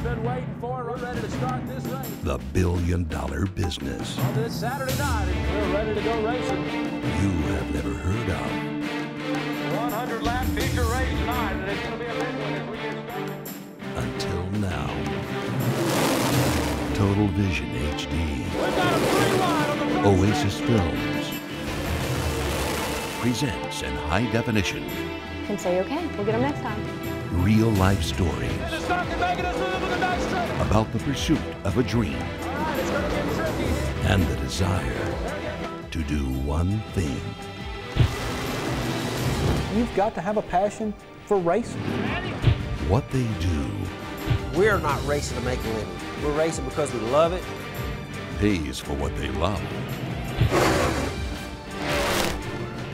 been waiting for. We're ready to start this race. The billion-dollar business. On this Saturday night, we're ready to go racing. You have never heard of. 100-lap feature race tonight, and it's going to be a big one as we get started. Until now. Total Vision HD. We've got a 3-wide on the front. Oasis Films presents in high definition. Can say okay. We'll get them next time. Real life stories And it's not making us move with a nice straight. about the pursuit of a dream All right, it's going to get tricky here. and the desire to do one thing. You've got to have a passion for racing. What they do We're not racing to make a living. We're racing because we love it. pays for what they love.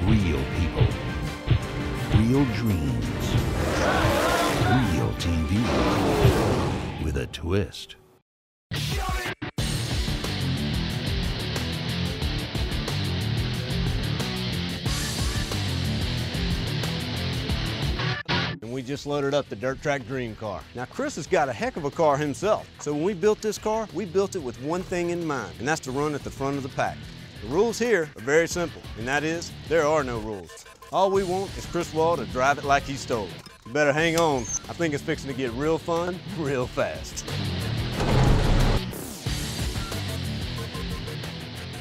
Real people, real dreams, real TV with a twist. And we just loaded up the Dirt Track Dream car. Now Chris has got a heck of a car himself. So when we built this car, we built it with one thing in mind, and that's to run at the front of the pack. The rules here are very simple, and that is, there are no rules. All we want is Chris Wall to drive it like he stole it. You better hang on. I think it's fixing to get real fun, real fast.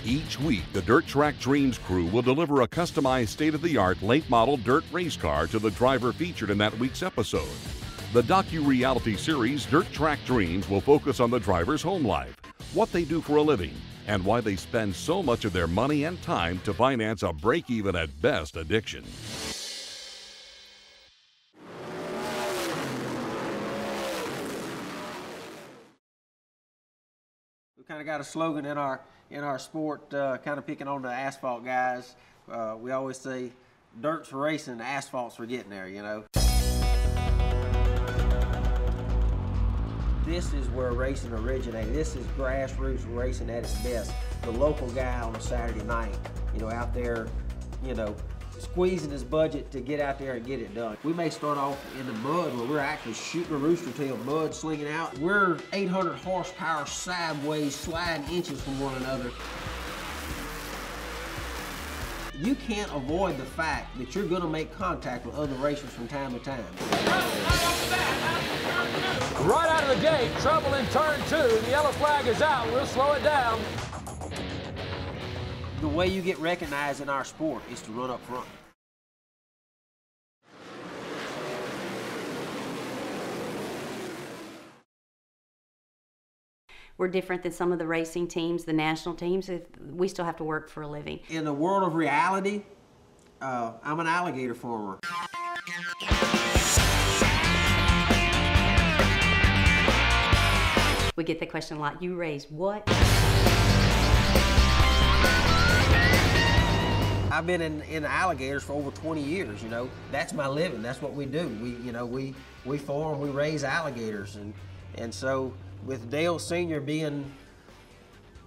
Each week, the Dirt Track Dreams crew will deliver a customized state-of-the-art late-model dirt race car to the driver featured in that week's episode. The docu-reality series Dirt Track Dreams will focus on the driver's home life, what they do for a living, and why they spend so much of their money and time to finance a break-even at best addiction. We kind of got a slogan in our sport, kind of picking on the asphalt guys. We always say, dirt's for racing, asphalt's for getting there, you know. This is where racing originated. This is grassroots racing at its best. The local guy on a Saturday night, you know, out there, you know, squeezing his budget to get out there and get it done. We may start off in the mud where we're actually shooting a rooster tail, mud slinging out. We're 800 horsepower sideways, sliding inches from one another. You can't avoid the fact that you're going to make contact with other racers from time to time. Right out of the gate, trouble in turn 2. The yellow flag is out. We'll slow it down. The way you get recognized in our sport is to run up front. We're different than some of the racing teams, the national teams. We still have to work for a living. In the world of reality, I'm an alligator farmer. We get the question a lot, you raise what? I've been in alligators for over 20 years, you know. That's my living, that's what we do. We farm, we raise alligators. And so with Dale Sr. being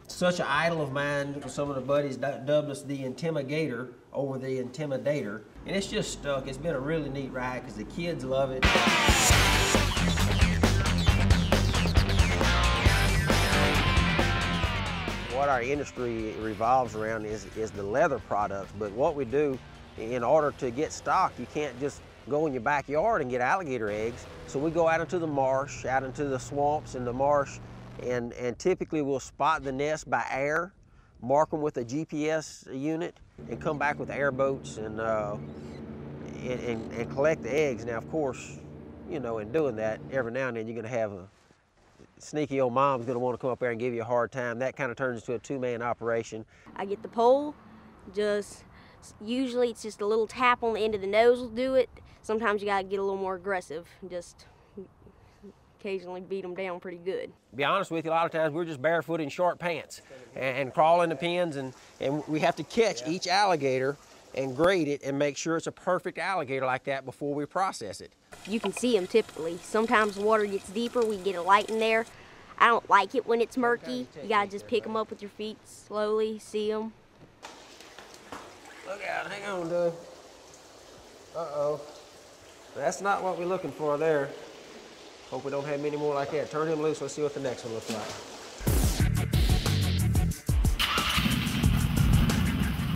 such an idol of mine, some of the buddies dubbed us the Intimigator over the Intimidator. And it's just stuck. It's been a really neat ride because the kids love it. What our industry revolves around is the leather products, but what we do, in order to get stock, you can't just go in your backyard and get alligator eggs. So we go out into the marsh, out into the swamps and the marsh, and typically we'll spot the nest by air, mark them with a GPS unit, and come back with airboats and collect the eggs. Now, of course, you know, in doing that, every now and then you're gonna have a sneaky old mom's gonna want to come up there and give you a hard time. That kind of turns into a two-man operation. I get the pole, usually it's just a little tap on the end of the nose will do it. Sometimes you gotta get a little more aggressive, just occasionally beat them down pretty good. To be honest with you, a lot of times we're just barefoot in short pants and crawl in the pens, and we have to catch each alligator and grade it and make sure it's a perfect alligator like that before we process it. You can see them typically. Sometimes the water gets deeper, we get a light in there. I don't like it when it's murky. You gotta just pick them up with your feet slowly, see them. Look out, hang on, Doug. Uh-oh. That's not what we're looking for there. Hope we don't have many more like that. Turn him loose. Let's see what the next one looks like.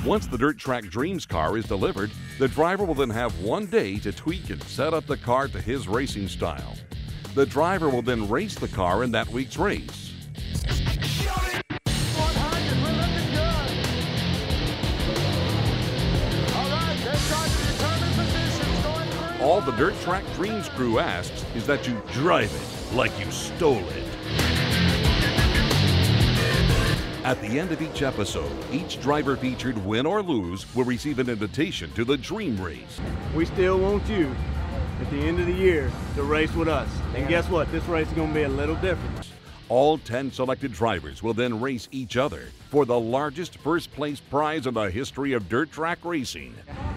Once the Dirt Track Dreams car is delivered, the driver will then have 1 day to tweak and set up the car to his racing style. The driver will then race the car in that week's race. All the Dirt Track Dreams crew asks is that you drive it like you stole it. At the end of each episode, each driver featured, win or lose, will receive an invitation to the Dream Race. We still want you at the end of the year to race with us. And guess what? This race is going to be a little different. All 10 selected drivers will then race each other for the largest first place prize in the history of dirt track racing.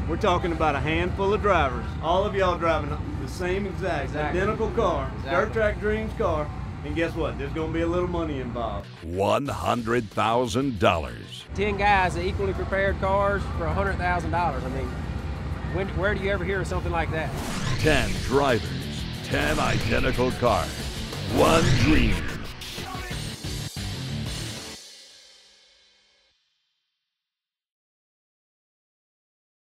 We're talking about a handful of drivers. All of y'all driving the same exact identical car, Dirt Track Dreams car. And guess what? There's going to be a little money involved. $100,000. 10 guys, equally prepared cars for $100,000. I mean, where do you ever hear of something like that? 10 drivers, 10 identical cars, 1 dream.